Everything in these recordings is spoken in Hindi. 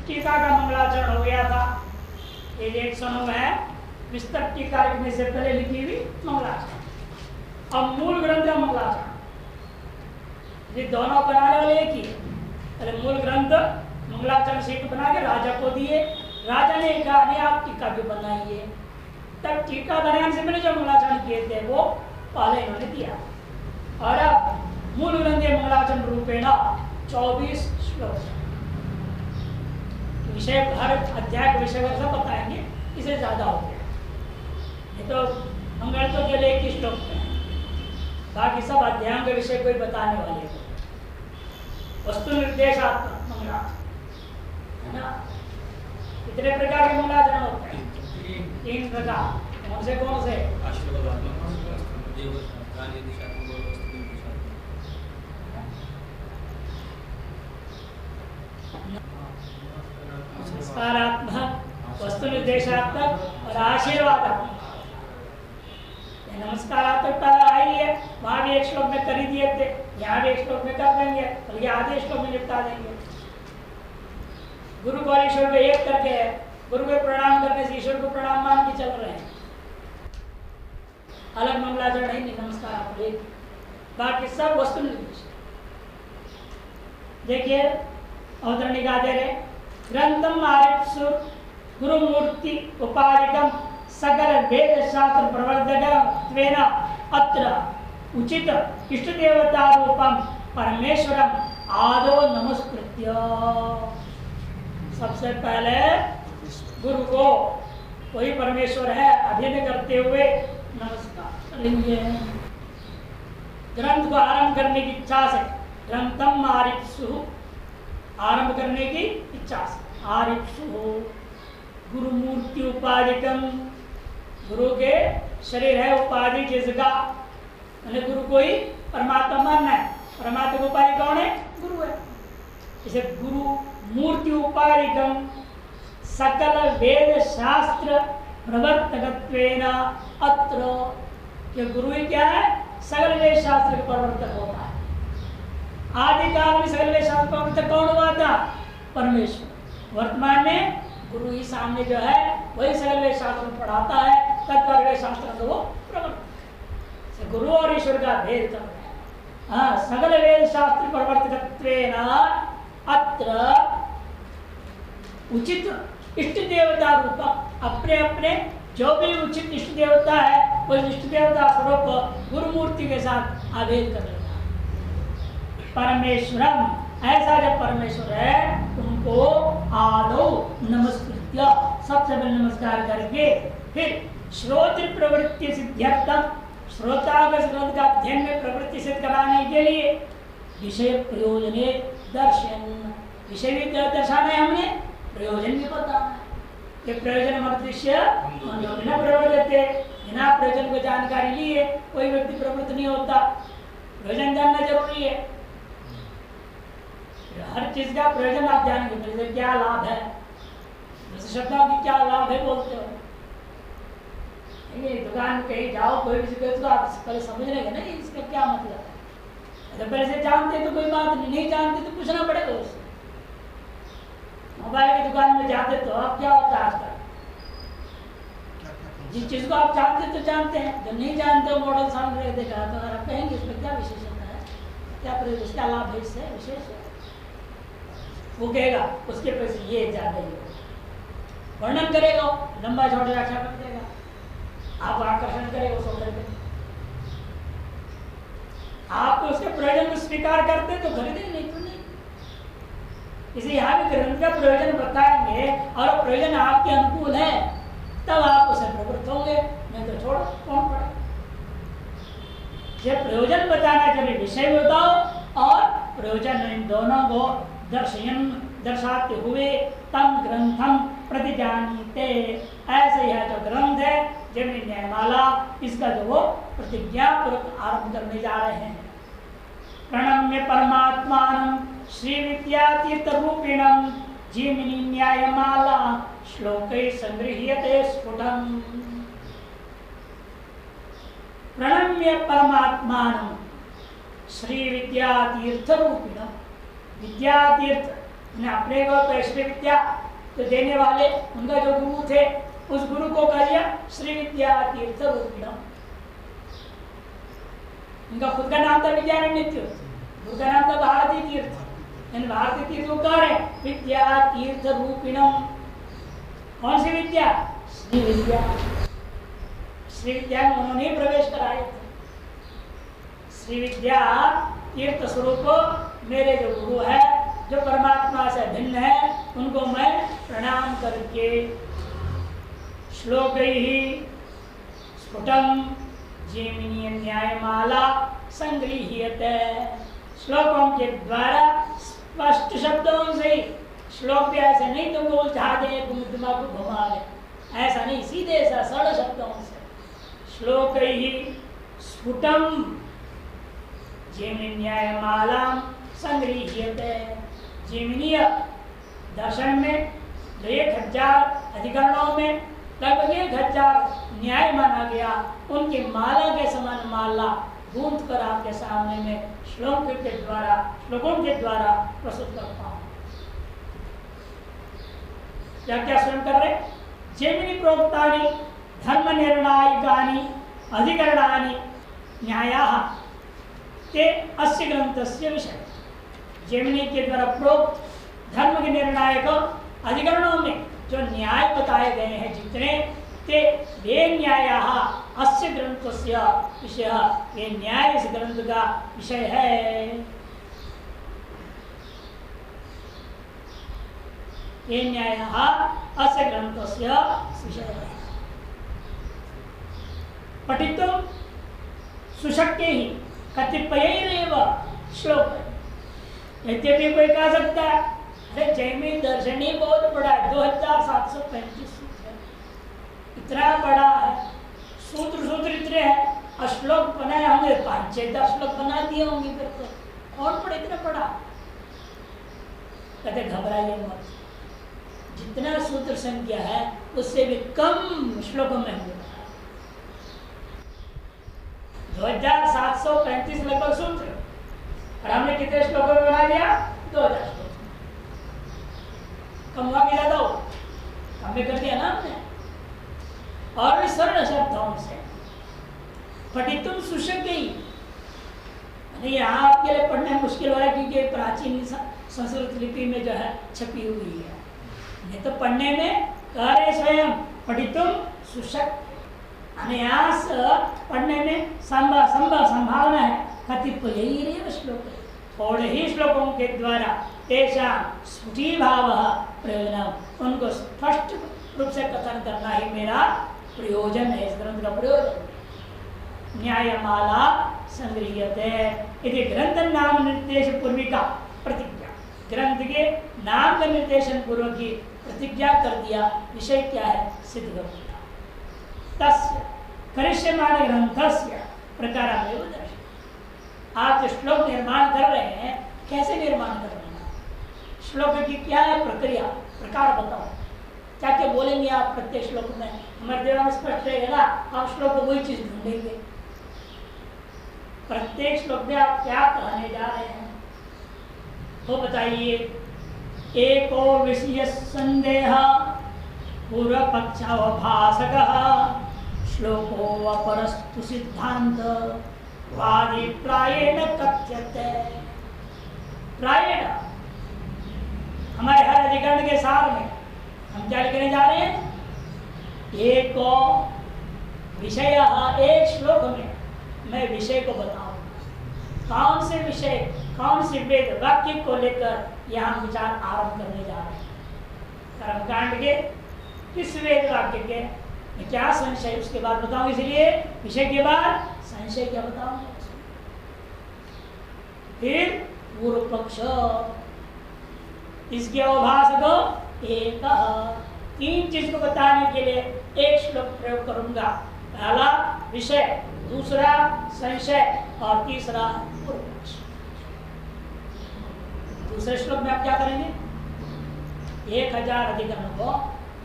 टीका का मंगलाचरण हो गया था। ये 109 है विस्तृत टीका लिखने से पहले लिखी हुई मंगलाचरण। अब मूल ग्रंथ का मंगलाचरण, ये दोनों बनाने वाले एक ही है। पहले मूल ग्रंथ मंगलाचरण शीट बना के राजा को दिए, राजा ने कहा नहीं आप टीका भी बनाइए। तब टीका बनाने से पहले जो मंगलाचरण किए थे वो पहले इन्होंने दिया। और अब मूल ग्रंथ मंगलाचरण रूपेण 24 श्लोक, विषय हर अध्याय का विषय सब बताएंगे, इसे ज्यादा हो गया। ये तो मंगल तो केवल एक ही श्लोक में है, बाकी सब अध्यायों के विषय कोई बताने वाले हैं। वस्तु निर्देशात्मक मंगलाचरण है ना। कितने प्रकार के मंगलाचरण होते हैं? 3 प्रकार। कौन से कौन से? नमस्कारात्मक, वस्तु निर्देशात्मक और आशीर्वादात्मक। नमस्कारात्मक पहले आई है, वहां भी एक श्लोक में कर ही दिए थे, यहाँ भी एक श्लोक में कर देंगे, बल्कि आधे श्लोक में निपटा देंगे। गुरु को ईश्वर को एक करके गुरु को प्रणाम करने से ईश्वर को प्रणाम मान के चल रहे हैं। अलग मंगलाचरण है नहीं, नमस्कार आप एक, बाकी सब वस्तु निर्देश। देखिए अवतरणिका दे रहे, ग्रंथम आरिप्सु गुरुमूर्ति उपाधिकम सकल वेद शास्त्र प्रवर्तकत्वेन अत्र उचित इष्ट देवता रूपम परमेश्वरम आदो नमस्कृत्य। सबसे पहले गुरु को, वही परमेश्वर है, अभिनय करते हुए नमस्कार करेंगे। ग्रंथ को आरंभ करने की इच्छा से, ग्रंथम आरिप्सु, आरंभ करने की इच्छा से, आरिप्सु गुरु मूर्ति उपाधिकम, गुरु के शरीर है उपाधि जिसका, मैंने गुरु को ही परमात्मा मानना है। परमात्मा की उपाधि कौन है? गुरु है। इसे गुरु मूर्ति उपाधिकम सकल वेद शास्त्र प्रवर्तकत्वेन अत्र, कि गुरु ही क्या है? सकल वेद शास्त्र का प्रवर्तक होता है। आदि काल में सकल वेद शास्त्र प्रवर्तक कौन हुआ था? परमेश्वर। वर्तमान में गुरु ही सामने जो है वही सकल वेद शास्त्र पढ़ाता है, तत्पर वेद शास्त्र को वो प्रवर्तक। गुरु और ईश्वर का भेद कर रहे हैं। हाँ, सकल वेद शास्त्र प्रवर्तकत्वेन अत्र उचित इष्ट देवता रूप, अपने अपने जो भी उचित इष्ट देवता है वो इष्ट देवता स्वरूप गुरु मूर्ति के साथ आवेद कर लेना। परमेश्वरम, ऐसा जब परमेश्वर है उनको आदो नमस्कृत्य, सबसे पहले नमस्कार करके फिर श्रोत्र प्रवृत्ति सिद्ध्यर्थम, श्रोता का ग्रंथ का अध्ययन में प्रवृत्ति सिद्ध कराने के लिए विषय प्रयोजने दर्शन, विषय भी दर्शाना है हमने, प्रयोजन भी बताना है। ये प्रयोजन मनुष्य बिना प्रवृत्ति, बिना प्रयोजन को जानकारी लिए कोई व्यक्ति प्रवृत्त नहीं होता। प्रयोजन जानना जरूरी है। हर चीज का प्रयोजन आप जानेंगे, जैसे क्या लाभ है, जैसे शब्दावली की क्या लाभ है बोलते हो। दुकान में कहीं जाओ, कोई भी चीज तो आप पहले समझ लेंगे ना इसका क्या मतलब है। जब पहले से जानते तो कोई बात नहीं जानते तो पूछना पड़ेगा उससे। मोबाइल की दुकान में जाते तो अब क्या होता है आजकल, जिस चीज को आप जानते तो जानते हैं, जब नहीं जानते हो मॉडल सामने देखा तो आप कहेंगे इसमें क्या विशेषता है, क्या प्रयोजन, क्या लाभ है, इससे विशेष है। वो कहेगा उसके पैसे ये ज्यादा ही वर्णन करेगा, लंबा छोटा व्याख्या कर देगा, आप आकर्षण करेगा उस ऑर्डर पे। आप उसके प्रयोजन को स्वीकार करते तो खरीदेंगे, नहीं तो नहीं। इसे यहाँ भी ग्रंथ का प्रयोजन बताएंगे और प्रयोजन आपके अनुकूल है तब आप उसे प्रवृत्त होंगे, नहीं तो छोड़ो, कौन पड़े। ये प्रयोजन बताना चाहिए, विषय बताओ और प्रयोजन, इन दोनों को दर्शाते हुए तम ग्रंथम प्रतिजानीते, ऐसे यह जो ग्रंथ है जमीन न्यायमाला, इसका जो वो प्रतिज्ञा पूर्वक आरंभ करने जा रहे हैं। प्रणम्य परमात्मानं श्री विद्यातीर्थ रूपिणं जीवनी न्यायमाला श्लोकै संगृह्यते स्फुटम्। प्रणम्य परमात्मानं श्री विद्यातीर्थ रूपिणं, विद्यातीर्थ अपने को तो श्री विद्या तो देने वाले उनका जो गुरु थे उस गुरु को कह दिया श्री विद्या तीर्थ रूपिणम। उनका खुद का नाम था विद्यारण्य तीर्थ, गुरु का नाम था भारती तीर्थ। भारतीय तीर्थ को कह रहे विद्या तीर्थ रूपिणम। कौन सी विद्या? श्री विद्या। श्री विद्या में उन्होंने प्रवेश कराए थे। श्री विद्या तीर्थ स्वरूप मेरे जो गुरु है, जो परमात्मा से भिन्न है, उनको मैं प्रणाम करके श्लोक ही स्फुटम जैमिनीय न्यायमाला संगृह्यते। श्लोकों के द्वारा स्पष्ट शब्दों से, श्लोक भी ऐसे नहीं तुमको उलझा दे, तुम दिमाग को घुमा दे, ऐसा नहीं, सीधे सा सरल शब्दों से श्लोक ही स्फुटम जैमिनी न्यायमाला संगृह्यते। जैमिनीय दर्शन में 1000 अधिकरणों में लगभग 1000 न्याय माना गया, उनकी माला के समान माला गूंथ कर आपके सामने में श्लोकों के द्वारा प्रस्तुत करता हूं। क्या क्या स्वयं कर रहे? जैमिनी प्रोक्तानि धर्म निर्णायकानि अधिकरणानि न्यायाः ते अस्य ग्रंथस्य विषय। जैमिनी के द्वारा प्रोक्त धर्म के निर्णायक अधिकरणों में जो न्याय बताए गए हैं जितने, ते वे न्यायाः अस्य ग्रंथस्य विषय, ये न्याय इस ग्रंथ का विषय है। ये न्यायाः अस्य ग्रंथस्य विषय है। पठितुं सुशक्य ही कतिपयैरेव श्लोक। यद्यपि कोई कह सकता है अरे जैमिनी दर्शन ही बहुत बड़ा है, 2735 सूत्र है, इतना बड़ा है, सूत्र इतने हैं, श्लोक बनाए होंगे 5-6-10 श्लोक बना दिए होंगे, फिर तो कौन पढ़े इतना बड़ा। कहते घबराइए मत, जितना सूत्र संख्या है उससे भी कम श्लोकों में हुआ। 2735 लगभग सूत्र, और हमने कितने श्लोकों में बना दिया? 2000 श्लोक। कम हुआ कि ज्यादा हो? हमने कर दिया ना हमने। और भी सरल शब्दों से पठितुम सुशक्य ही, यहाँ आपके लिए पढ़ना मुश्किल हो रहा है क्योंकि प्राचीन संस्कृत लिपि में जो है छपी हुई है, नहीं तो पढ़ने में कह रहे स्वयं पठितुम सुशक्य, अनायास पढ़ने में संभावना है। कतिपयैरेव श्लोक, थोड़े ही श्लोकों के द्वारा तेषां स्फुटीभावः प्रयोजनम्, उनको स्पष्ट रूप से कथन करना ही मेरा प्रयोजन है, इस ग्रंथ का प्रयोजन। न्यायमाला संगृह्यते इति ग्रंथ नाम निर्देश पूर्विका प्रतिज्ञा। ग्रंथ के नाम का निर्देशन पूर्वक की प्रतिज्ञा कर दिया। विषय क्या है? सिद्ध कर दिया। तस्य करिष्यमाण ग्रंथस्य प्रकारमेव दर्शय। आप जो श्लोक निर्माण कर रहे हैं, कैसे निर्माण कर रहे हैं? श्लोक की क्या है प्रक्रिया, प्रकार बताओ। क्या क्या बोलेंगे आप प्रत्येक श्लोक में? हमारे दिमाग में स्पष्ट रहेगा ना, आप श्लोक को वही चीज ढूंढेंगे। प्रत्येक श्लोक में आप क्या कहने जा रहे हैं वो बताइए। एको विषय संदेह पूर्व पक्षावभासकः श्लोको अपरस्तु सिद्धांत वादी प्रायेण कथ्यते। प्रायेण हमारे हर अधिकरण के सार में हम क्या लिखने जा रहे हैं? एक विषय, एक श्लोक में मैं विषय को बताऊं। कौन से विषय, कौन से वेद वाक्य को लेकर यहाँ विचार आरंभ करने जा रहे हैं? कर्मकांड के किस वेद वाक्य के क्या संशय, उसके बाद बताऊंगा। इसलिए विषय के बाद संशय क्या बताऊंगा। फिर पूर्व पक्ष, इसके अवभाषक एक, 3 चीज को बताने के लिए एक श्लोक प्रयोग करूंगा। पहला विषय, दूसरा संशय और तीसरा पूर्व पक्ष। दूसरे श्लोक में आप क्या करेंगे? 1000 अधिकरण को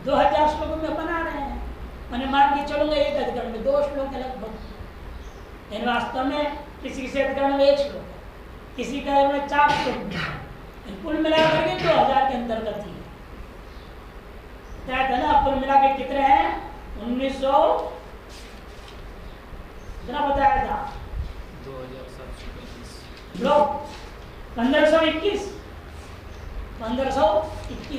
2000 श्लोकों में बना रहे हैं। मैंने मान के चलूंगा एक अधिकरण में 2 श्लोक है लगभग, लेकिन वास्तव में किसी अधिकरण में 1 श्लोक है, किसी का में 4 श्लोक है। कुल मिला करके 2000 के अंतर्गत ही है ना। कुल मिला के कितने हैं? 1900 कितना बताया था? 1521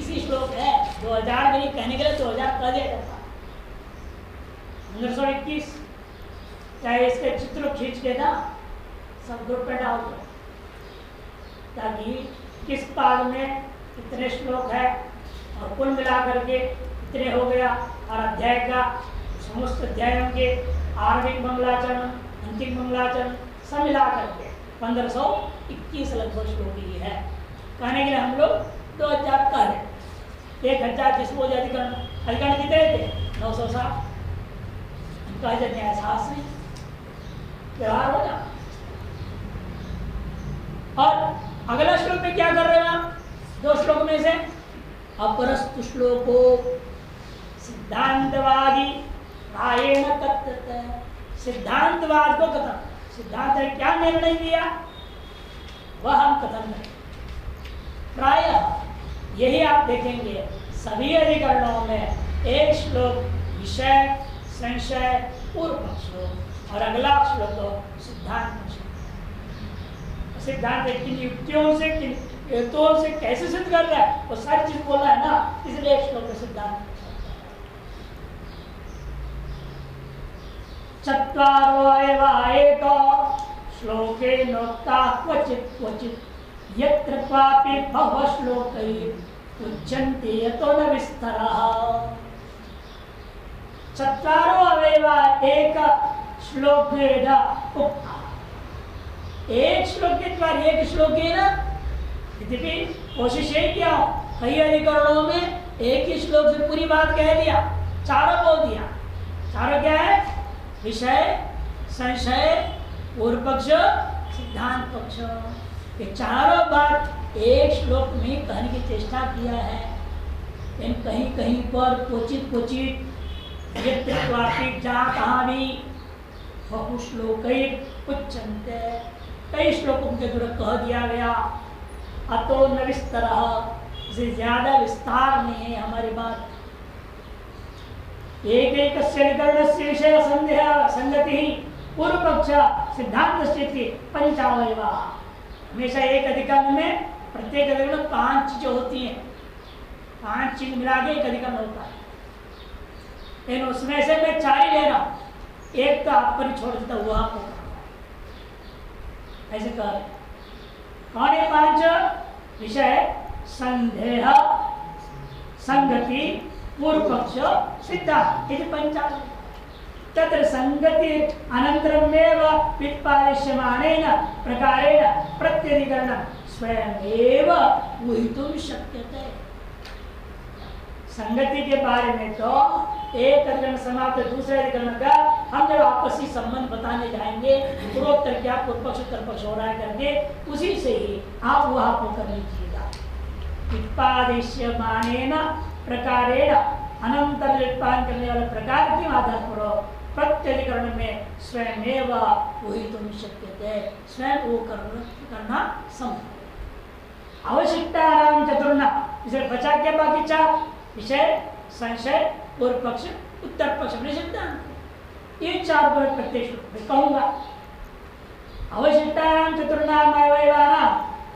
ही श्लोक है। 2000 में कहने के लिए 2000 कह दिया जाता। 1521 चाहे इसके चित्र खींच के ना सब ग्रुप पे डाल दो, ताकि किस पाद में कितने श्लोक है और कुल मिलाकर के कितने हो गया, और अध्याय का समस्त अध्यायों के आरंभिक मंगलाचरण अंतिम मंगलाचरण सब मिला करके 1521 लगभग श्लोक ही है। कहने के लिए हम लोग 2000 कह रहे, 1000 जिसको अधिकरण कितने थे? 960 कह जाते हैं, एहसास नहीं व्यवहार हो जाता। और अगला श्लोक में क्या कर रहे हैं आप? 2 श्लोक में से अपरस्तु श्लोको सिद्धांतवादी प्रायेण कथ्यते। सिद्धांतवाद को कथन, सिद्धांत ने क्या निर्णय दिया वह हम कथन करें। प्रायः यही आप देखेंगे सभी अधिकरणों में एक श्लोक विषय संशय पूर्व पक्ष और अगला श्लोक सिद्धांत पक्ष। सिद्धांत किन युक्तियों से किन हेतुओं से कैसे सिद्ध कर रहा है वो सारी चीज बोला है ना, इसलिए एक श्लोक में सिद्धांत। चत्वारो एवा एको श्लोके नोक्ता क्वचित् क्वचित् यत्र क्वापि बहवः श्लोकैः उच्यन्ते यतो न विस्तरः। चत्वारो अवयवा एक श्लोकेन उक्ता। एक श्लोक के द्वारा एक श्लोक है ना, यद्यपि कोशिश यही किया कई अधिकरणों में एक ही श्लोक से पूरी बात कह दिया, चारों बोल दिया। चारों क्या है? विषय संशय पूर्व पक्ष सिद्धांत पक्ष। ये चारों बात एक श्लोक में कहने की चेष्टा किया है। इन कहीं कहीं पर क्वचित क्वचित जहाँ कहाँ भी बहु श्लोक उच्चन्ते, कई श्लोकों के द्वारा कह दिया गया। अतो न विस्तरः, से ज्यादा विस्तार नहीं है हमारी बात। एक एक अधिकरणस्य विषय संदेह संगति पूर्व पक्ष सिद्धांत स्थिति पंचावयवा। हमेशा एक अधिकरण में प्रत्येक अधिकरण 5 चीजें होती हैं, 5 चीज मिला के एक अधिकरण होता है। लेकिन उसमें से मैं 4 ही ले रहा हूं, एक तो आप पर छोड़ देता हुआ आपको ऐसे कह रहे। कौन है 5 विषय? संदेह संगति पूर्व पक्ष सिद्धांत, ये पंचावयव। तत्र संगति अनंतरमेव व्युत्पादिश्यमानेन प्रकारेण प्रत्यधिकरणं स्वयमेव ऊहितुं शक्यते। संगति के बारे में तो एक अधिकरण समाप्त दूसरे अधिकरण का हम जब आपसी संबंध बताने जाएंगे, पूर्वोत्तर क्या पूर्व पक्ष उत्तर पक्ष हो रहा है करके, उसी से ही आप वहां को कर लीजिएगा। व्युत्पादिश्यमानेन प्रकारेण अनंतर व्युत्पादन करने वाले प्रकार के आधार पर प्रत्यधिकरण में स्वयमेव ऊहितुं शक्यते, स्वयं वो करना संभव। आवश्यकतानां चतुर्णां, इसे बचा क्या? बाकी 4 विषय संशय पूर्व पक्ष उत्तर पक्ष सिद्धांत। ये 4 को प्रत्येक श्लोक में कहूंगा। आवश्यकतानां चतुर्णां अवयवानां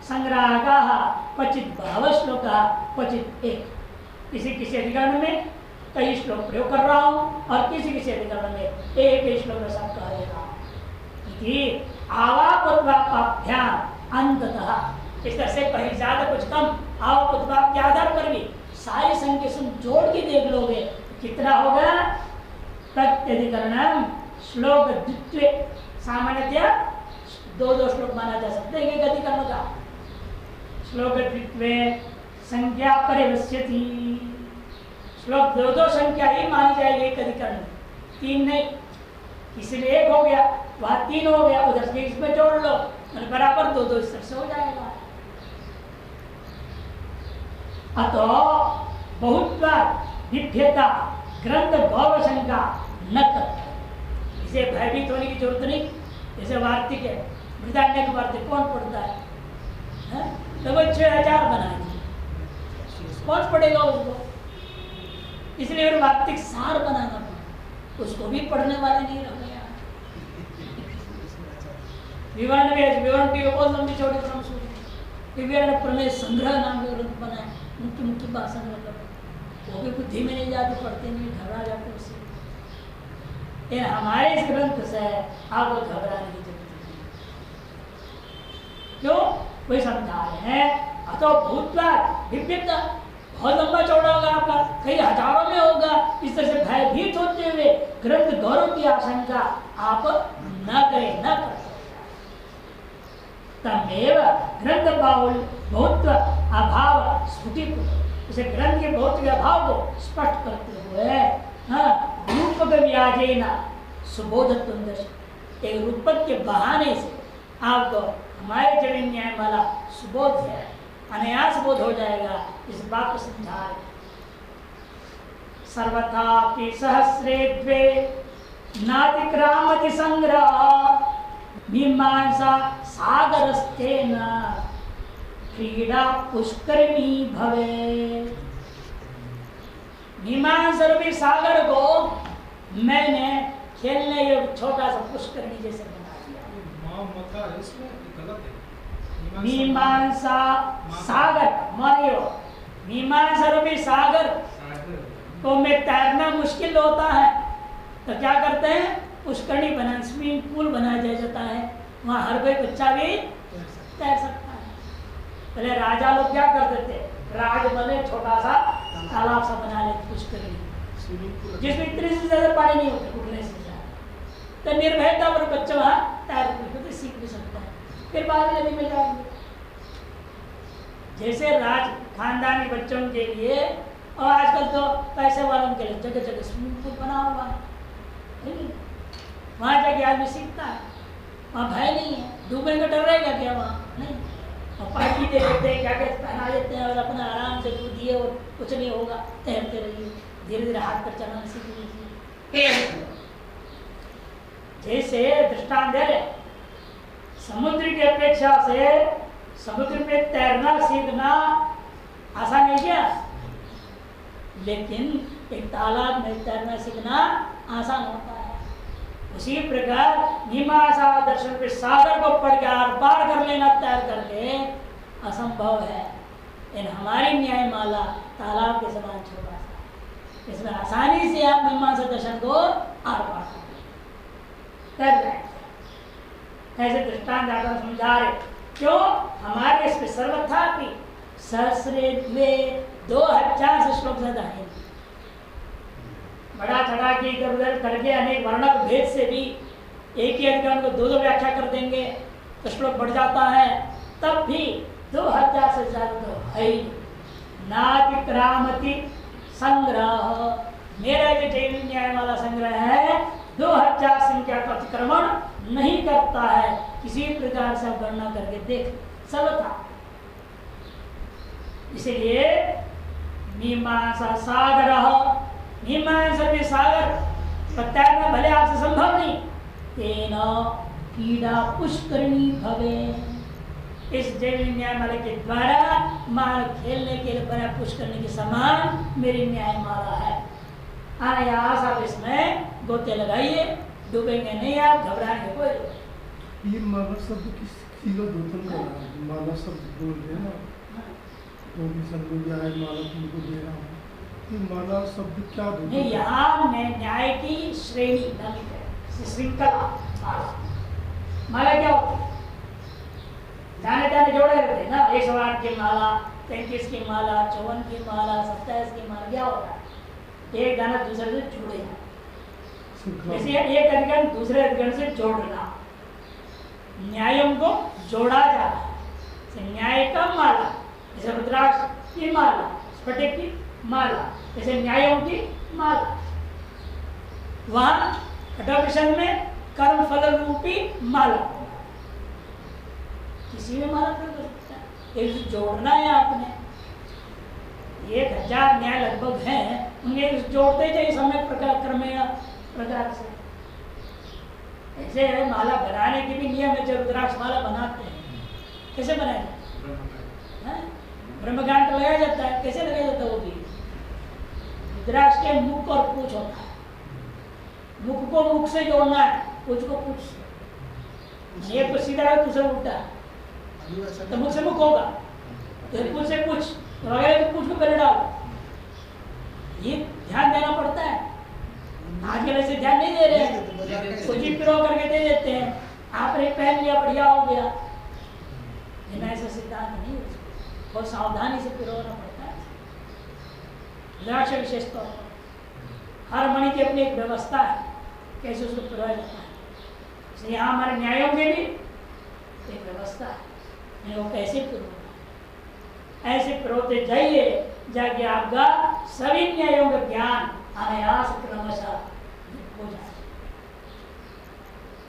संग्राहकाः क्वचित् बहवः श्लोकाः क्वचित् एक। किसी अधिकरण में कई श्लोक प्रयोग कर रहा हूं और किसी अधिकरण में एक ही श्लोक ऐसा कहेगा। आवापुत्वाभ्याम अंततः, इस तरह से कहीं ज्यादा कुछ कम आवापुत्वाप के आधार पर भी सारी संख्या जोड़ के देख लोगे कितना होगा? प्रत्यधिकरण श्लोक द्वित्वे, सामान्यतया 2 श्लोक माना जा सकता है एक अधिकरण का। श्लोक द्वित्वे संख्या परिवश्यति, श्लोक 2 संख्या ही मानी जाएगी एक अधिकरण में, 3 नहीं। किसी में 1 हो गया, वहां 3 हो गया, उधर से इसमें जोड़ लो, बराबर 2 इस तरह से हो जाएगा। अतो बहुत बार विभ्यता ग्रंथ गौरव शंका न कर, इसे भयभीत होने की जरूरत नहीं। जैसे वार्तिक है, मृदान्य वार्तिक कौन पढ़ता है? लगभग 6000 बनाएंगे, कौन पढ़ेगा उसको? इसलिए फिर वार्तिक सार बनाना पड़ा, उसको भी पढ़ने वाले नहीं रह गया। विवरण में विवरण की बहुत लंबी चौड़ी क्रम सूची, विवरण प्रमेय संग्रह नाम का ग्रंथ बनाए, मुख्य मुख्य भाषा में मतलब वो भी बुद्धि में नहीं जाते, पढ़ते नहीं, घबरा जाते उससे। ये हमारे इस ग्रंथ से आपको घबराने की जरूरत नहीं। क्यों? वही समझा रहे हैं, अतो भूतवाद विभिन्न बहुत लंबा चौड़ा होगा आपका, कई हजारों में होगा। इस तरह से भयभीत होते हुए ग्रंथ गौरव की आशंका आप न करें, न करें। तमेव ग्रंथ बाहुल बहुत अभाव स्फुटी, उसे ग्रंथ के बहुत अभाव को स्पष्ट करते हुए रूपक व्याजेन सुबोधत्व, एक रूपक के बहाने से आपको हमारे जमीन न्याय वाला सुबोध है, अनायास बोध हो जाएगा। इस बात को समझा सर्वथा सहस्रे द्वे नातिक्रामति संग्रह मीमांसा सागरस्तेन क्रीड़ा पुष्करिणी भवे। मीमांसा रूपी सागर को मैंने खेलने योग्य छोटा सा पुष्करिणी जैसे बना दिया। मीमांसा सागर मानियो, मीमांसा रूपी सागर को में तैरना मुश्किल होता है, तो क्या करते हैं? पुष्करणी बना, स्विमिंग पूल बनाया जाता है, वहाँ हर कोई बच्चा भी तैर सकता है। पहले राजा लोग क्या करते थे? राजमहल छोटा सा तालाब सा बना लेते पुष्करणी, जिसमें इतने से ज्यादा पानी नहीं होता, उठने से ज्यादा, तो निर्भयता पर बच्चा वहाँ तैर सीख भी सकता है, फिर बाद में नदी में जाएंगे। जैसे राज खानदानी बच्चों के लिए और आजकल तो पैसे वालों के लिए जगह जगह स्विमिंग पूल बना हुआ है, वहाँ जाके आदमी सीखता है, वहाँ भय नहीं है, डूबने का डर रहेगा क्या? वहाँ नहीं, और पार्टी दे देते हैं, क्या कहते पहना देते हैं और अपना आराम से कूदिए और कुछ नहीं होगा, तैरते रहिए, धीरे धीरे हाथ पर चलाना सीख लीजिए। जैसे दृष्टांत दे रहे, समुद्र की अपेक्षा से समुद्र में तैरना सीखना आसान है क्या? लेकिन एक तालाब में तैरना सीखना आसान होता है। उसी प्रकार मीमांसा दर्शन पे सागर को पढ़ के आर पार कर लेना, तैर करके असंभव है। इन हमारी न्यायमाला तालाब के समान छोटा सा, इसमें आसानी से आप मीमांसा दर्शन को आर पार कर जाए। ऐसे दृष्टांत आकर समझा रहे, क्यों? हमारे इसमें सर्वथा भी सहस्रे द्वे 2000 से श्लोक ज्यादा है, बड़ा चढ़ा के इधर उधर करके अनेक वर्णक भेद से भी एक ही अधिकरण को दो व्याख्या कर देंगे तो श्लोक बढ़ जाता है, तब भी 2000 से ज्यादा तो है ही। नातिक्रामति संग्रह, मेरा जो जैन न्याय वाला संग्रह है 2000 संख्या का अतिक्रमण नहीं करता है। किसी प्रकार से गणना करके देख सर्वथा। इसलिए मीमांसा सागर, मीमांसा भी सागर तैरना भले आपसे संभव नहीं, तेना कीड़ा पुष्करिणी भवे, इस जैन न्यायमाला के द्वारा मानव खेलने के लिए बना पुष्करिणी के समान मेरी न्यायमाला है। अनायास आप इसमें गोते लगाइए, डूबेंगे नहीं आप, घबराएंगे कोई। ये माला शब्द किसी का दोतन कर रहा है, माला शब्द बोल रहे हैं ना, तो भी समझ आए माला तुमको दे रहा हूँ, ये माला शब्द क्या दोतन? नहीं, यहाँ न्याय की श्रेणी नामित है, श्रृंखला। माला क्या होती है? जाने जाने जोड़े रहते हैं ना, 108 की माला, 33 की माला, 54 की माला, 27 की माला, क्या होता है? एक गाना दूसरे से जुड़े हैं, जैसे एक अधिकरण दूसरे अधिकरण से जोड़ना, न्यायों को जोड़ा जा रहा है। न्याय का माला, जैसे रुद्राक्ष की माला, स्फटिक की माला, जैसे न्यायों की माला। वहां कठोपनिषद में कर्म फल रूपी माला, किसी में माला कर सकता है, एक जोड़ना है आपने। 1000 न्याय लगभग हैं, उन्हें जोड़ते जाइए समय प्रकार क्रमेण प्रकार से। ऐसे माला बनाने के भी नियम है, जब रुद्राक्ष माला बनाते हैं कैसे बनाए? ब्रह्मज्ञान का लगाया जाता है, कैसे लगाया जाता है वो भी? रुद्राक्ष के मुख और पूछ होता है, मुख को मुख से जोड़ना है, पूछ को पूछ से। एक को सीधा है, दूसरा उल्टा है, तो मुख से मुख होगा, तो पूछ से पूछ, तो अगर पूछ को पहले डालो, ये ध्यान देना पड़ता है। आजकल ऐसे ध्यान नहीं दे रहे हैं, कुछ ही पिरो करके दे देते हैं, आपने पहन लिया बढ़िया हो गया, लेकिन ऐसा सिद्धांत नहीं है, बहुत सावधानी से पिरोना पड़ता है। रुद्राक्ष विशेष तौर पर हर मणि की अपनी एक व्यवस्था है, कैसे उसको पिरोया जाता है। इसलिए यहाँ हमारे न्यायों के भी एक व्यवस्था है, वो कैसे पिरोना, ऐसे पिरोते जाइए जाके आपका सभी न्यायों का ज्ञान अनायास क्रमशः हो जाए,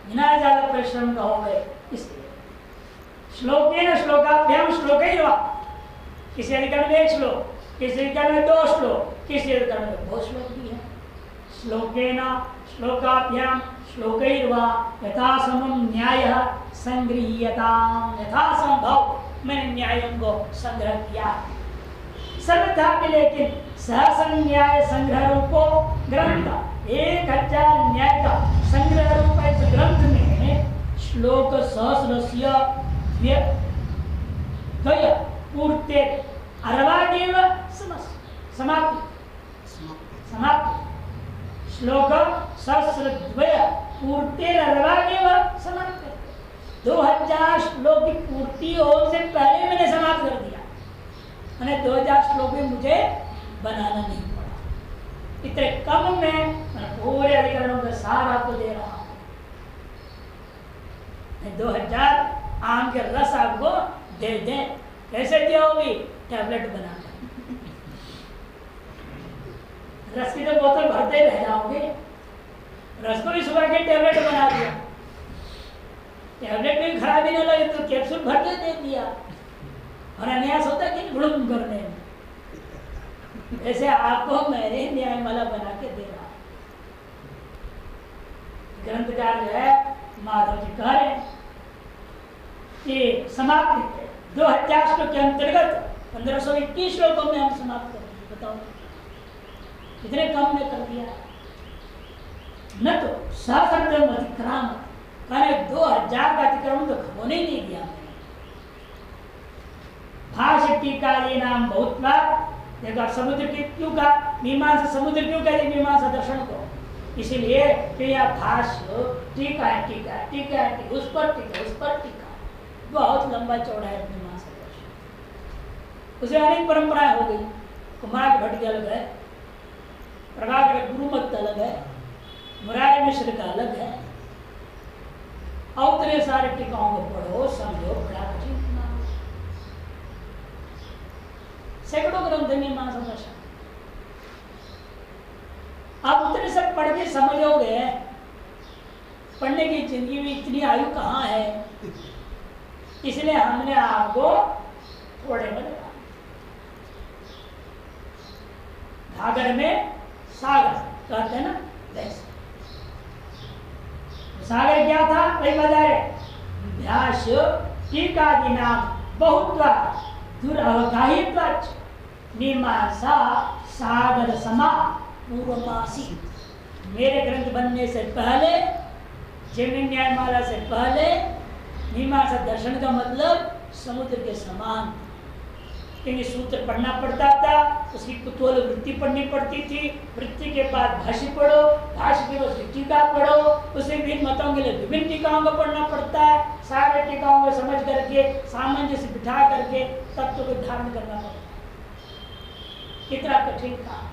बिना ज्यादा परिश्रम का हो गए। इसलिए श्लोकेन श्लोकाभ्याम श्लोकैर्वा, किसी अधिकरण में 1 श्लोक, किसी अधिकरण में 2 श्लोक, किसी अधिकरण में 2 श्लोक भी है। श्लोकेन श्लोकाभ्याम श्लोकैर्वा यथा समम न्यायः संगृह्यताम्, यथा संभव मैंने न्यायों को संग्रह किया सर्वथा भी, लेकिन सहसन्याय संग्रह रूपो ग्रंथ 1000 न्याय का संग्रह रूप इस ग्रंथ में श्लोक सहस्रस्य द्वय पूर्ते अर्वादेव समाप्ति श्लोक सहस्रद्वय पूर्ते अर्वादेव समाप्ति। 2000 श्लोक की पूर्ति होने से पहले मैंने समाप्त कर दिया, मैंने 2000 श्लोक भी मुझे बनाना नहीं पड़ा। इतने कम में मैं पूरे अधिकरणों का सार आपको दे रहा हूं। मैं 2000 आम के रस आपको दे दे, कैसे दिया होगी? टैबलेट बनाकर रस की तो बोतल भरते रह जाओगे, रस को भी सुबह के टैबलेट बना दिया, टैबलेट में खराबी न लगे तो कैप्सूल भर के दे दिया, और अन्यास होता है कि गुड़म करने में। ऐसे आपको मैंने न्यायमाला बना के दे रहा। ग्रंथकार जो है माधव जी कह रहे हैं कि समाप्ति 2000 श्लोक के अंतर्गत 1521 श्लोकों में हम समाप्त करेंगे। बताओ कितने कम में कर दिया। न तो सहस्त्रम अतिक्राम, कहने 2000 का अतिक्रमण तो होने ही नहीं दिया। भाष्य टीकादि नाम बहुत बार देखा, समुद्र की क्यों का मीमांसा, समुद्र क्यों कहते मीमांसा दर्शन को? इसीलिए कि यह भाष्य टीका है, टीका है, टीका है, टीका, उस पर टीका, उस पर टीका, बहुत लंबा चौड़ा है मीमांसा दर्शन। उसे अनेक परंपराएं हो गई, कुमार भट्ट के अलग है, प्रभाकर गुरुमत अलग है, मुरारी मिश्र का अलग है, और उतने सारे टीकाओं को पढ़ो समझो, बड़ा कठिन सैकड़ों ग्रंथ मीमांसा दर्शन। आप उतने सब पढ़ के समझोगे, पढ़ने की जिंदगी में इतनी आयु कहाँ है, इसलिए हमने आपको थोड़े में लगा। घाघर में सागर कहते हैं ना, वैसे सागर क्या था वही बता रहे, भाष्य टीकादि नाम बहुत दुरवगाहित मीमांसा सागर समा पूर्वमासी। मेरे ग्रंथ बनने से पहले, जैमिनी न्यायमाला से पहले मीमांसा दर्शन का मतलब समुद्र के समान, क्योंकि सूत्र पढ़ना पड़ता था, उसकी कुतूहल वृत्ति पढ़नी पड़ती थी, वृत्ति के बाद भाष्य पढ़ो, भाष्य के बाद टीका पढ़ो, उसे विभिन्न मतों के लिए विभिन्न टीकाओं को पढ़ना पड़ता है, सारे टीकाओं को समझ करके सामंजस्य बिठा करके तत्व को धारण करना पड़ता है। कितना कठिन काम,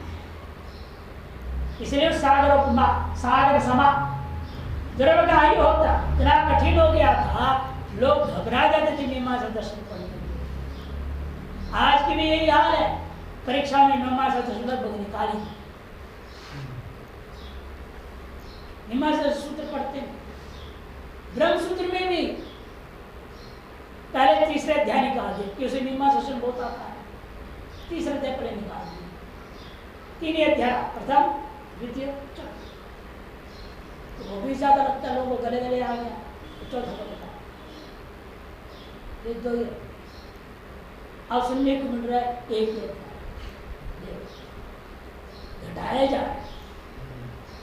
इसलिए सागर उपमा सागर समा दुर्वगाही होता, इतना कठिन हो गया था, लोग घबरा जाते थे मीमांसा दर्शन पढ़ने। आज की भी यही हाल है, परीक्षा में मीमांसा दर्शन लोग निकाली, मीमांसा सूत्र पढ़ते हैं। ब्रह्म सूत्र में भी पहले तीसरे अध्याय निकाल दिए कि उसे मीमांसा दर्शन बहुत आता है, तीसरे अध्याय पहले निकाल दिए, 3 अध्याय प्रथम द्वितीय चौथा, तो वो भी ज्यादा लगता है लोगों को, गले गले आ गया तो चौथा को बता, ये 2 अब सुनने को मिल रहा है एक घटाया जा रहा है।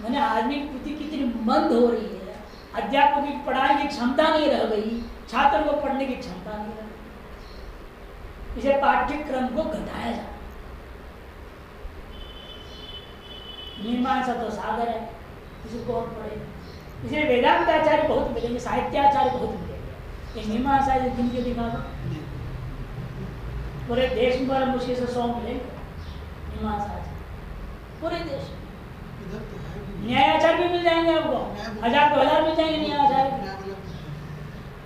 मैंने आदमी की बुद्धि कितनी मंद हो रही है, अध्यापक की पढ़ाने की क्षमता नहीं रह गई, छात्र को पढ़ने की क्षमता नहीं रह गई, इसे पाठ्यक्रम को घटाया जा रहा है। मीमांसा तो सागर है, इसे कौन पढ़े? इसलिए वेदांताचार्य बहुत मिलेंगे, साहित्याचार्य बहुत मिलेंगे, ये मीमांसा दिन के दिमाग पूरे देश में बड़ा मुश्किल से 100 मिलेंगे मीमांसा पूरे देश में। न्यायाचार्य भी मिल जाएंगे आपको, 1000-2000 मिल जाएंगे न्यायाचार्य,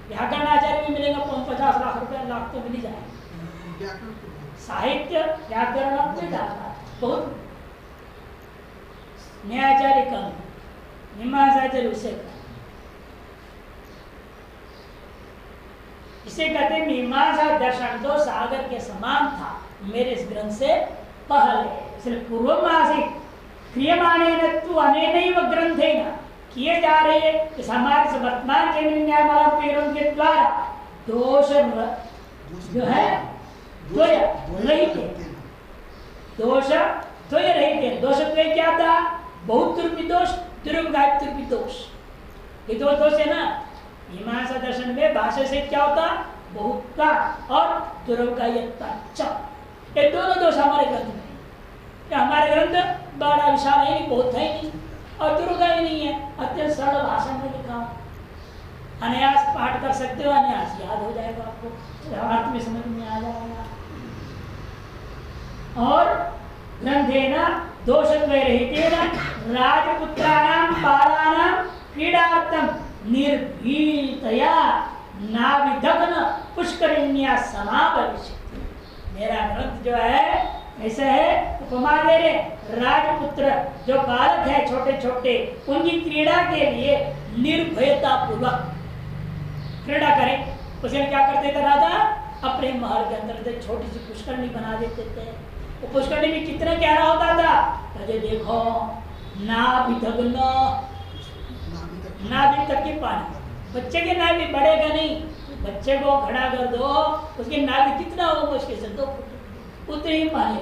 व्याकरण आचार्य भी मिलेगा, 50 लाख रुपया लाख तो मिल ही जाएंगे। साहित्य व्याकरण बहुत, न्यायाचार्य कम, मीमांसाचार्य उससे कम। इसे कहते हैं मीमांसा दर्शन तो सागर के समान था मेरे इस ग्रंथ से पहले, इसलिए पूर्वमासिक क्रियमाणेन तु अनेनैव ग्रंथेन किए जा रहे इस हमारे वर्तमान के न्यायमाला पेड़ों के द्वारा दोष जो है द्वय रहित, दोष द्वय रहित। दोष द्वय क्या था? बहुत तुर्पी दोष, दुर्गायत्री दोष, ये दो दोष है ना। मीमांसा दर्शन में भाषा से क्या होता? बहुत का और दुर्गायत्ता, ये दोनों दोष हमारे ग्रंथ में है। हमारे ग्रंथ बड़ा विशाल है नहीं, बहुत है नहीं, और दुर्गा ही नहीं है, अत्यंत सरल भाषा में लिखा, अनायास पाठ कर सकते हो, अनायास याद हो जाएगा आपको, अर्थ में समझ में आ जाएगा। और ग्रंथेन दोषद्वय रहितेन राजपुत्राणां बालानां क्रीडार्थं निर्भीतया नाविदग्न पुष्करिण्या समापविष्यति। मेरा ग्रंथ जो है ऐसे है, उपमा दे रहे, राजपुत्र जो बालक है छोटे छोटे, उनकी क्रीड़ा के लिए निर्भयता पूर्वक क्रीड़ा करें। उसे क्या करते थे राजा? अपने महल के अंदर छोटी सी पुष्करणी बना देते थे। वो पुष्करणी में कितना गहरा होता था? अरे देखो, नाभि तक की पानी, बच्चे के नाभि बढ़ेगा नहीं, बच्चे को खड़ा कर दो, उसके नाभि कितना हो मुश्किल से 2 फुट, उतने ही पानी,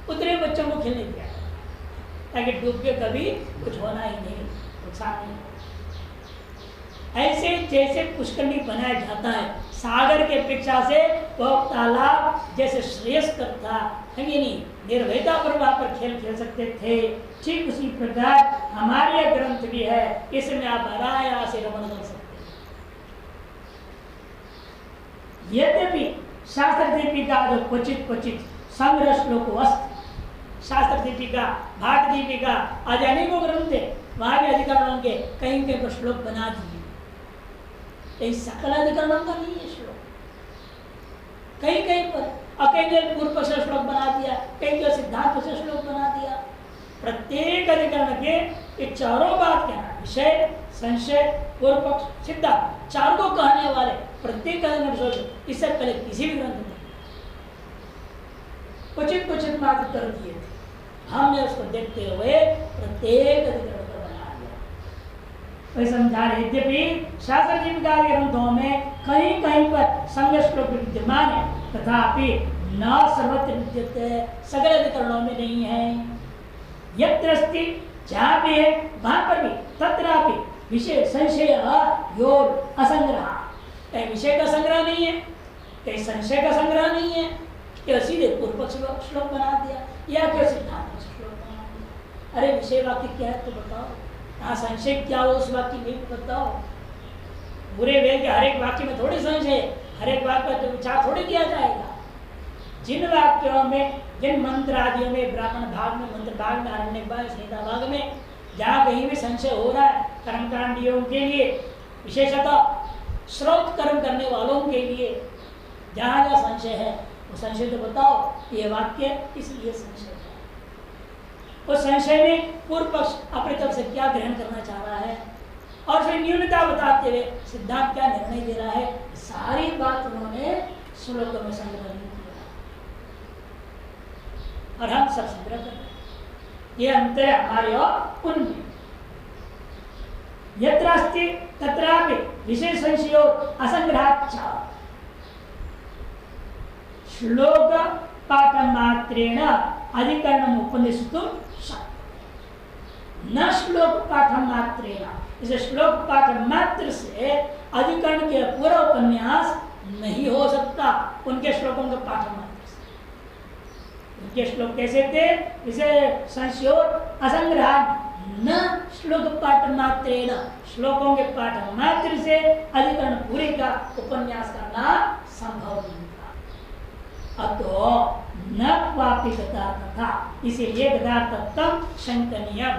उतने बच्चों को खेलने दिया, ताकि डूब के कभी कुछ होना ही नहीं, नुकसान नहीं। ऐसे जैसे पुष्करणी बनाया जाता है, सागर के अपेक्षा से वह तालाब जैसे श्रेष्ठ था, है कि नहीं, निर्भयता पर वहां पर खेल खेल सकते थे, ठीक उसी प्रकार हमारे यह ग्रंथ भी है, इसमें आप अनायास से रमण कर सकते हैं। यद्यपि शास्त्र दीपिका जो क्वचित क्वचित संग्रह श्लोक अस्त, शास्त्र दीपिका, भाट दीपिका आदि अनेकों ग्रंथ है, वहां भी अधिकरणों के कहीं कहीं श्लोक बना दिए, सकल अधिकरणों का नहीं है श्लोक, कहीं कहीं पर कहीं पूर्व पक्ष श्लोक बना दिया, कहीं सिद्धांत पक्ष श्लोक बना दिया। प्रत्येक अधिकरण के ये चारों बात कहना, विषय, संशय, पूर्व पक्ष, सिद्धांत, चारों को कहने वाले प्रत्येक अधिकरण सोचो, इससे पहले किसी भी ग्रंथ में कुछ कुछ मात्र कर दिए थे, हमने उसको देखते हुए प्रत्येक अधिकरण को बना दिया। वही समझा रहे, यद्यपि शास्त्र जीविका ग्रंथों में कहीं कहीं पर संघर्ष श्लोक विद्यमान है, तथापि न सर्वत्र विद्यते, सगल अधिकरणों में नहीं है। यत्र जहाँ भी है वहां पर भी, तत्रापि विषय संशय योग असंग्रह, कहीं विषय का संग्रह नहीं है, कहीं संशय का संग्रह नहीं है, या सीधे पूर्व पक्ष श्लोक बना दिया, या फिर सिद्धांत श्लोक बना दिया। अरे विषय वाक्य क्या है तो बताओ, यहाँ संशय क्या हो उस वाक्य में बताओ। पूरे वेद के हर एक वाक्य में थोड़ी संशय, हर एक वाक्य का विचार थोड़ी किया जाएगा। जिन वाक्यों में, जिन मंत्र आदियों में, ब्राह्मण भाग में, मंत्र भाग में, आरण्यक भाग, संहिता भाग में जहाँ कहीं भी संशय हो रहा है, कर्मकांडियों के लिए, विशेषतः श्रोत कर्म करने वालों के लिए जहाँ जहाँ संशय है, वो संशय तो बताओ, ये वाक्य इसलिए संशय है। उस संशय में पूर्व पक्ष अपनी तरफ से क्या ग्रहण करना चाह रहा है, और फिर न्यूनता बताते हुए सिद्धांत क्या निर्णय दे रहा है, सारी बात उन्होंने श्लोकों में संग्रह नहीं किया, और हम सब संग्रह कर रहे हैं। ये अंतर है हमारे और उनमें। यत्र अस्ति तत्रापि विषय संशयो असंग्रहाच्च, श्लोक पाठ मात्रेण अधिकरणम उपनिषतुम शक्य न श्लोक पाठ मात्रेण, इसे श्लोक पाठ मात्र से अधिकरण के पूरा उपन्यास नहीं हो सकता उनके श्लोकों के पाठ मात्र से। उनके श्लोक कैसे थे? इसे संशोध असंग्रहण न श्लोक पाठ मात्रेण, श्लोकों के पाठ मात्र से अधिकरण पूरे का उपन्यास करना संभव नहीं था। अतो न क्वापि गतार्थता, इसीलिए गतार्थत्वम शंकनीयम।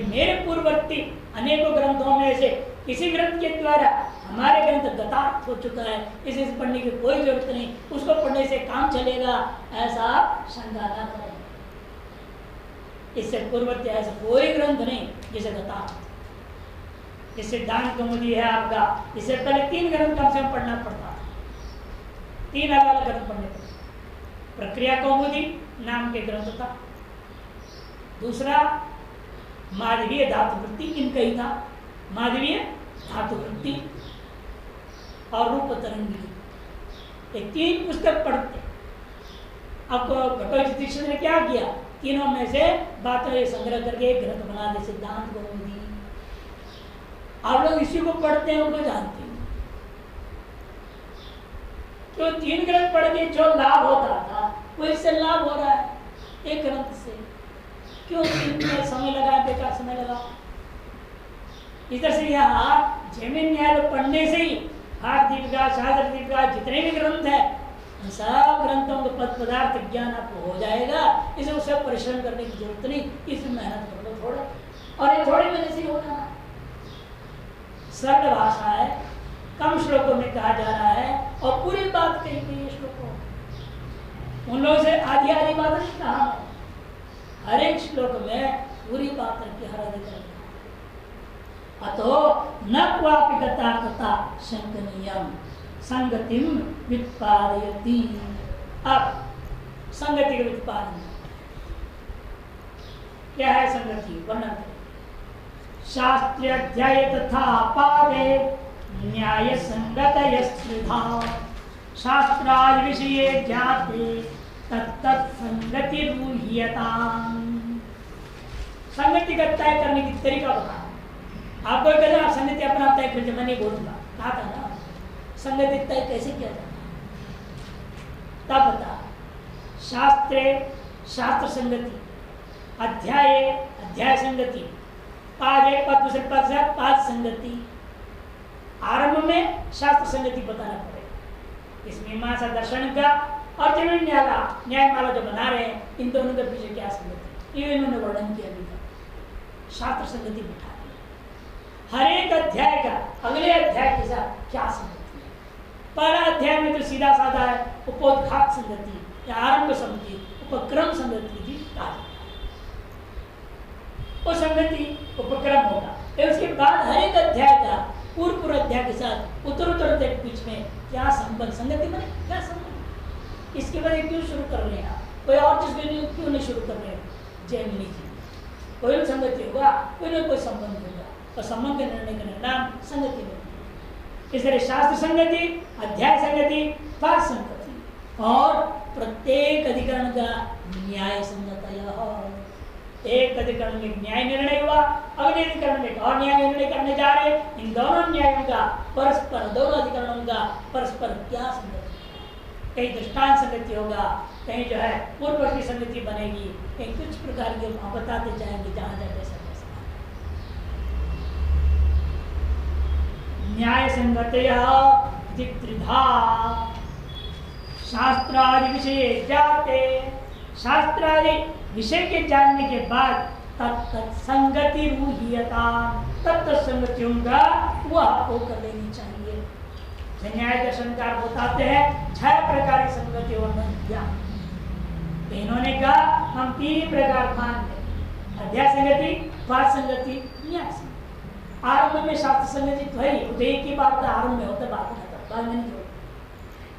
मेरे पूर्ववर्ती अनेकों ग्रंथों में से किसी ग्रंथ के द्वारा हमारे ग्रंथ गतार्थ हो चुका है, इसे पढ़ने की कोई जरूरत नहीं, उसको पढ़ने से काम चलेगा, ऐसा शंका न करें। इससे पूर्ववर्ती ऐसा कोई ग्रंथ नहीं जिसे गतार्थ। इस सिद्धांत कौमुदी है आपका, इससे पहले 3 ग्रंथ कम से कम पढ़ना पड़ता था, 3 अलग अलग ग्रंथ पढ़ने पड़ते। प्रक्रिया कौमुदी नाम के ग्रंथ था, दूसरा माधवीय धातुवृत्ति इनका ही था, माधवीय धातुवृत्ति और रूप तरंगी, ये 3 पुस्तक पढ़ते। अब घटोत्कच दीक्षित ने क्या किया, तीनों में से बातें संग्रह करके एक ग्रंथ बना दे, सिद्धांत कौमुदी। आप लोग इसी को पढ़ते हैं, उनको जानते हैं। तो 3 ग्रंथ पढ़ के जो लाभ होता था वो इससे लाभ हो रहा है एक ग्रंथ से। क्यों 3 में समय लगा, बेकार समय लगा। इधर से यहाँ जैमिन न्याय पढ़ने से ही हाथ दीपिका, शास्त्र दीपिका, जितने भी ग्रंथ है सब ग्रंथों का पद पदार्थ ज्ञान आपको हो जाएगा। इसे उससे परिश्रम करने की जरूरत नहीं, इसमें मेहनत कर लो थोड़ा, और ये थोड़ी मेहनत से ही होना है। सरल भाषा है, कम श्लोकों में कहा जा रहा है और पूरी बात कही गई है श्लोकों। उन लोगों से आधी आधी बात नहीं कहा, हर एक श्लोक में पूरी बात रखी, हर अधिकार। अतो न क्वापि गतार्थता शंकनीयम संगतिम व्युत्पादयति। अब संगति का व्युत्पादन क्या है? संगति वर्णन करें। शास्त्रीय अध्याय तथा पादे न्याय संगतयस्त्रिधा शास्त्रादि विषये ज्ञाते तत्तत् संगति रूह्यताम्। संगति का तय करने की तरीका बता। आपको कहते आप संगति अपना तय कर, मैं नहीं बोलूंगा, कहा था ना संगति तय कैसे किया जाता है, तब बता। शास्त्रे शास्त्र संगति, अध्याय अध्याय संगति, पाद एक पद दूसरे पद से पाद संगति। आरंभ में शास्त्र संगति बताना पड़ेगा। इस मीमांसा दर्शन का और जमीन न्यायमाला जो बना रहे हैं, इन दोनों के पीछे क्या संगति, ये इन्होंने वर्णन किया भी था। शास्त्र संगति बिठा दी। हर एक अध्याय का अगले अध्याय के साथ क्या संगति है। पहला अध्याय में तो सीधा साधा है, उपोद्घात संगति या आरंभ संगति, उपक्रम संगति भी कहा जाता है। वो संगति उपक्रम होगा, फिर उसके बाद हर एक अध्याय का पूर्व अध्याय के साथ उत्तर के बीच में क्या संबंध, संगति में क्या संबंध, इसके बाद क्यों शुरू कर रहे हैं, कोई और चीज क्यों नहीं शुरू कर रहे हैं। जैमिनी जी कोई भी संगति होगा, कोई ना कोई संबंध होगा, और संबंध का निर्णय का नाम संगति होगी। इस तरह शास्त्र संगति, अध्याय संगति, पाठ संगति और प्रत्येक अधिकरण का न्याय संगत। एक अधिकरण में न्याय निर्णय हुआ, अगले अधिकरण में और न्याय निर्णय करने जा रहे, इन दोनों न्यायों का परस्पर, दोनों अधिकरणों का परस्पर क्या संगति, कहीं दृष्टांत संगति होगा, कहीं जो है पूर्ववर्ती संगति बनेगी, कहीं कुछ प्रकार के बताते जाएंगे जहां जैसे न्याय संगतयः त्रिधा शास्त्रादि विषय जाते। शास्त्रादि विषय के जानने के बाद तत्त संगति रूहीयता, तत्त संगतियों का वह आपको कर लेनी चाहिए। न्याय दर्शनकार बताते हैं 6 प्रकार की संगति वर्णन किया। इन्होंने कहा हम 3 प्रकार मानते, अध्याय संगति, पाठ संगति, न्याय संगति। आरंभ में शास्त्र संगति तो है, उदय की बात आरंभ में होता, बाद में नहीं जोड़ते।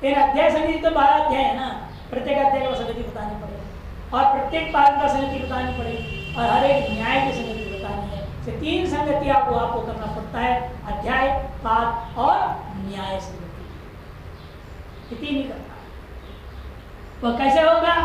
फिर अध्याय संगति तो 12 अध्याय है ना, प्रत्येक अध्याय को संगति बतानी पड़ेगी और प्रत्येक पाठ का संगति बतानी पड़ेगी और हर एक न्याय की संगति बतानी है। तो 3 संगति आपको करना पड़ता है, अध्याय, पाठ और न्याय संगति, 3 ही करना। वह कैसे होगा?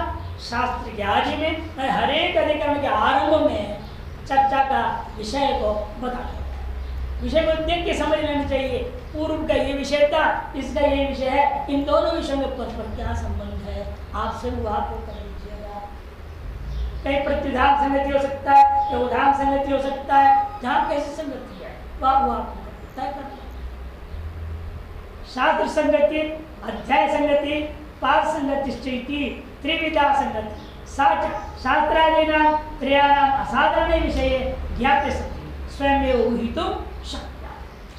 शास्त्र के आदि में हर एक अधिकरण के आरंभ में चर्चा का विषय को बता देता है। विषय को देख के समझ लेना चाहिए, पूर्व का ये विषय था, इसका ये विषय है, इन दोनों विषयों में परस्पर क्या संबंध है, आपसे वो आपको कर लीजिएगा। कहीं प्रतिधान संगति हो सकता है, या उदाहरण संगति हो सकता है, जहाँ कैसी संगति है वो आपको तय कर। शास्त्र संगति, अध्याय संगति, पाद संगति, त्रिविधा संगति, शास्त्रादीनां त्रयाणाम् असाधारण विषये ज्ञाते सति स्वयं ऊहितुं शक्या।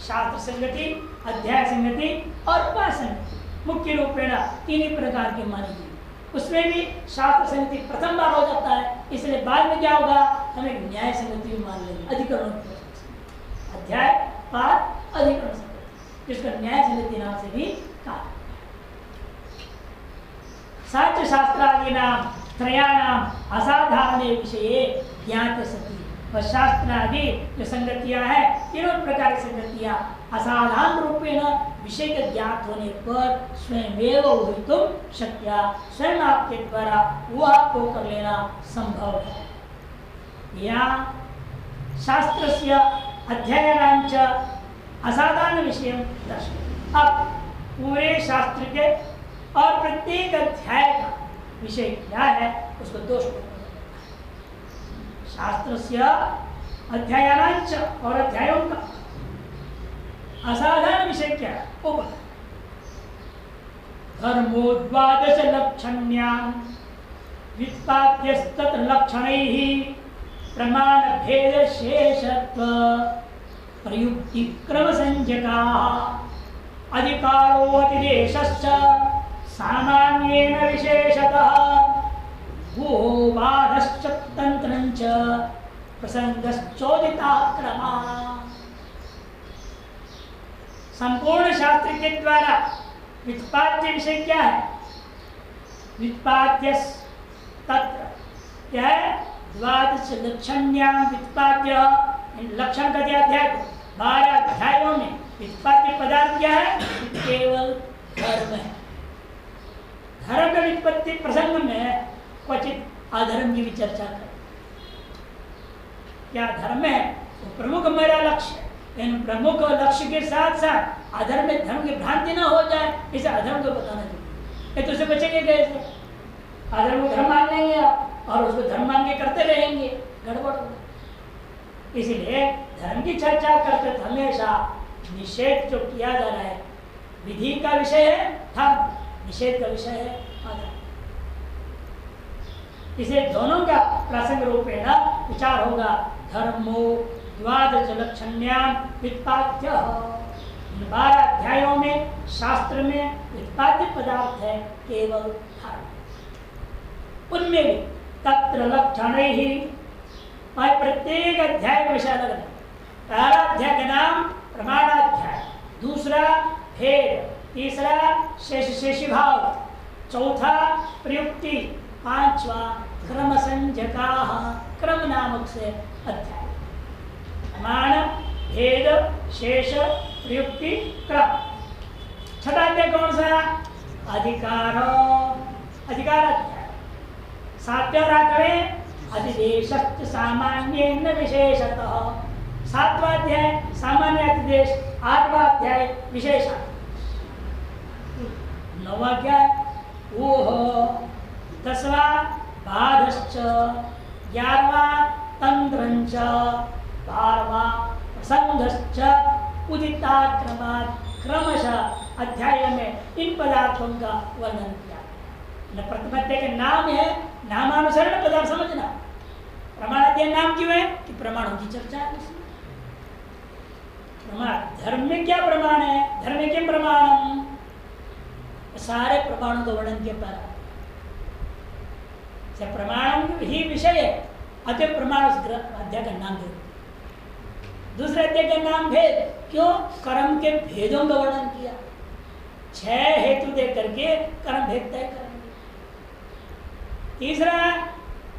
शास्त्र संगति, अध्याय संगति और पाद संगति मुख्य रूपेण तीन ही प्रकार की मानी गई। उसमें भी शास्त्र संगति प्रथम बार हो जाता है, इसलिए बाद में क्या होगा, हमें न्याय संगति भी मान लेंगे, अधिकरण अध्याय पाद अधिकरण संगति, जिसका न्याय संगति नाम से भी कहा। साच शास्त्रादीनां त्रयाणाम असाधारण विषये ज्ञाते सति, और शास्त्रादि जो संगतियां हैं, तीनों प्रकार की संगतियां असाधारण रूपेण विषय के ज्ञात होने पर स्वयं ऊहितुं शक्या, स्वयं आपके द्वारा वो आपको कर लेना संभव है। या शास्त्रस्य अध्ययनांच असाधारण विषय दर्शय। अब पूरे शास्त्र के और प्रत्येक अध्याय का विषय क्या है उसको दोष शास्त्रस्य अध्यायानांच और अध्यायों का असाधारण विषय क्या है वो बता। धर्मोद्वादश लक्षण्यां व्युत्पाद्यस्तत् लक्षणैः प्रमाण भेद शेषत्व प्रयुक्ति क्रम संज्ञकाः अधिकारो अतिदेशश्च सामान्येन विशेषतः भूबाधश्च तंत्रञ्च प्रसंगश्चोदिताः क्रमाः। संपूर्ण शास्त्र के द्वारा व्युत्पाद्य विषय क्या है? व्युत्पाद्य तत्र क्या है? द्वादश लक्षण्यां व्युत्पाद्य, लक्षण का दिया अध्याय 12 अध्यायों में व्युत्पाद्य पदार्थ क्या है? केवल धर्म है। धर्म की व्युत्पत्ति प्रसंग में क्वचित अधर्म की भी चर्चा करें। क्या धर्म है वो प्रमुख मेरा लक्ष्य है, इन प्रमुख लक्ष्य के साथ साथ अधर्म में धर्म की भ्रांति ना हो जाए, इसे अधर्म को बताना चाहिए। तो उसे बचेंगे कैसे? अधर्म को धर्म मान लेंगे आप और उसको धर्म मान के करते रहेंगे, गड़बड़ होगा। इसलिए धर्म की चर्चा करते हमेशा निषेध जो किया जा रहा है, विधि का विषय है धर्म, निषेध का विषय है अधर्म। इसे दोनों का प्रासंगिक रूपेण विचार होगा। धर्मो द्वादश लक्षण्यां व्युत्पाद्य, 12 अध्यायों में शास्त्र में व्युत्पाद्य पदार्थ है केवल धर्म। उनमें भी तत्र लक्षणैः, प्रत्येक अध्याय का विषय अलग है। पहला अध्याय का नाम प्रमाणाध्याय, दूसरा भेद, तीसरा शेषी भाव, चौथा प्रयुक्ति, पांचवा क्रम संज्ञकाः, क्रम नामक से अध्याय। प्रमाण, भेद, शेष, प्रयुक्ति, क्रम। छठा अध्याय कौन सा? अधिकार, अधिकार अध्याय। 7वें और 8वें अधिदेशश्च सामान्येन विशेषतः, 7वां अध्याय सामान्य अधिदेश, 8वां अध्याय विशेषण। 9वां अध्याय ऊह, 10वां बाधश्च, 11वां तंत्रञ्च, 12वां प्रसंगश्च उदिता क्रमात्, क्रमशः अध्याय में इन पदार्थों का वर्णन किया। प्रथम अध्याय का नाम है नामानुसारण पदार्थ समझना। प्रमाण अध्याय नाम क्यों है? कि प्रमाणों की चर्चा है उसमें। प्रमाण, धर्म में क्या प्रमाण है? धर्म में क्या प्रमाणम? सारे प्रमाणों का वर्णन किया पहला। प्रमाण ही विषय है, अतः प्रमाण अध्याय का नाम दे। दूसरे अध्याय का नाम भेद, क्यों? कर्म के भेदों का वर्णन किया। 6 हेतु दे करके कर्म भेद तय करेंगे। तीसरा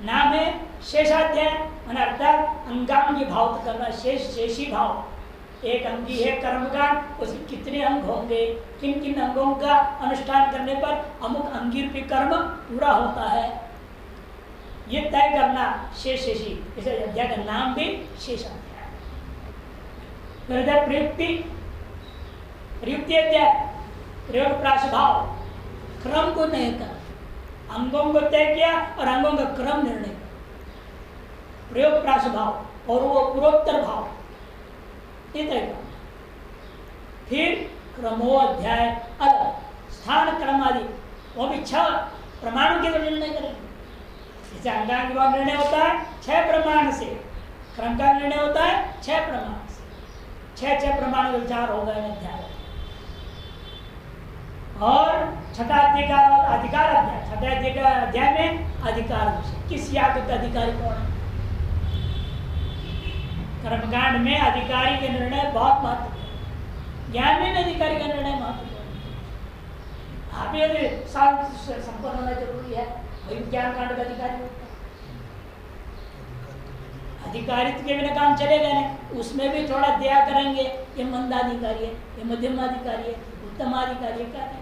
नाम है शेषाध्याय, अर्थात अंगांगी भाव करना, शेषी भाव, एक अंगी है कर्मकांड, उसके कितने अंग होंगे, किन किन अंगों का अनुष्ठान करने पर अमुक अंगी रूपी कर्म पूरा होता है, ये तय करना शेषेशी। इस अध्याय का नाम भी शेष अध्याय। प्रयुक्ति, प्रयुक्ति अध्याय, प्रयोग प्राशभाव, क्रम को तय कर, अंगों को तय किया और अंगों का क्रम निर्णय कर, प्रयोग प्राशभाव और वो पूर्वोत्तर भाव ये तय करना। फिर क्रमो अध्याय अलग, स्थान क्रम आदि वो भी 6 प्रमाणों के द्वारा निर्णय करेंगे। जैसे अंगांग का निर्णय होता है 6 प्रमाण से, क्रम का निर्णय होता है 6 प्रमाण से, 6 प्रमाण का विचार होगा इन अध्याय। और छठा अधिकार अध्याय, छठे अध्याय में अधिकार विषय, किस याग का अधिकारी कौन है। कर्मकांड में अधिकारी के निर्णय बहुत महत्वपूर्ण, ज्ञान में अधिकारी का निर्णय महत्वपूर्ण। आप ये संपन्न होना जरूरी है, वही ज्ञान कांड का अधिकारी होता है। अधिकारित्व के बिना काम चलेगा नहीं, उसमें भी थोड़ा दया करेंगे, ये मंदाधिकारी है, ये मध्यमाधिकारी है, उत्तमाधिकारी क्या है,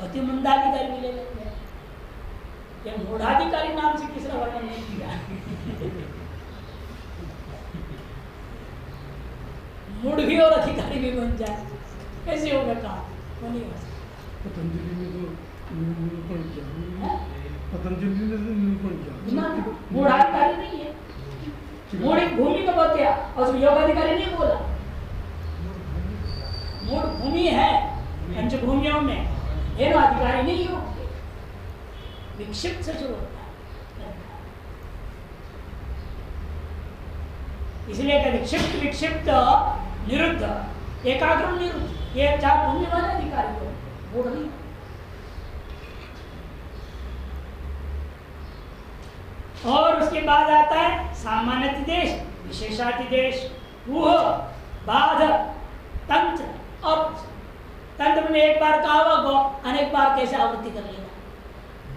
अति मंदाधिकारी भी ले लेते हैं। ये मूढ़ाधिकारी नाम से किसी का वर्णन नहीं किया। मूढ़ भी और अधिकारी भी बन जाए, कैसे होगा काम, वो नहीं हो सकता। पतंजलि में तो निरूपण किया, पतंजलि ने तो निरूपण किया, मूढ़ाधिकारी नहीं है, मूढ़ भूमि को बोलते हैं और योगाधिकारी नहीं बोला। मूढ़ भूमि है पंचभूमियों में, ये अधिकारी नहीं हो, विक्षिप्त से शुरू होता है। इसलिए विक्षिप्त विक्षिप्त निरुद्ध, एकाग्र निरुद्ध, ये 4 भूमि वाले अधिकारी हो, मूढ़ नहीं। और उसके बाद आता है सामान्यतिदेश, विशेषातिदेश, ऊह, बाध, तंत्र। अब तंत्र में एक बार कहा हुआ गो अनेक बार कैसे आवृत्ति कर लेना,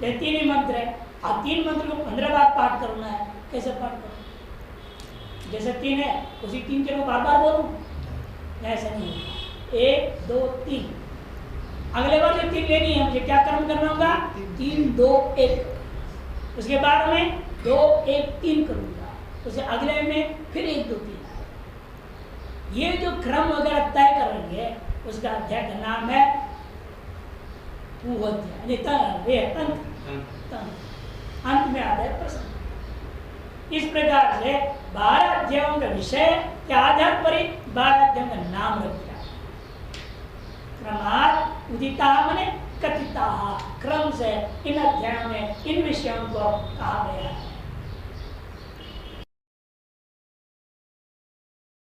ये 3 ही मंत्र है। अब 3 मंत्र को 15 बार पाठ करना है, कैसे पाठ करो, जैसे 3 है उसी 3 के बार बार बोलूं, ऐसा नहीं होगा। 1 2 3, अगले बार जो 3 लेनी है मुझे क्या कर्म करना होगा, 3 2 1, उसके बाद में 2 1 3 करूंगा, उसे अगले में फिर 1 2 3। ये जो क्रम वगैरह तय करेंगे उसका अध्याय का नाम है तंत्र। अंत में आता है प्रश्न। इस प्रकार से 12 अध्यायों का विषय के आधार पर ही 12 अध्यायों का नाम रख दिया। क्रमात् उदिता मने कथिता, क्रम से इन अध्यायों में इन विषयों को कहा गया है।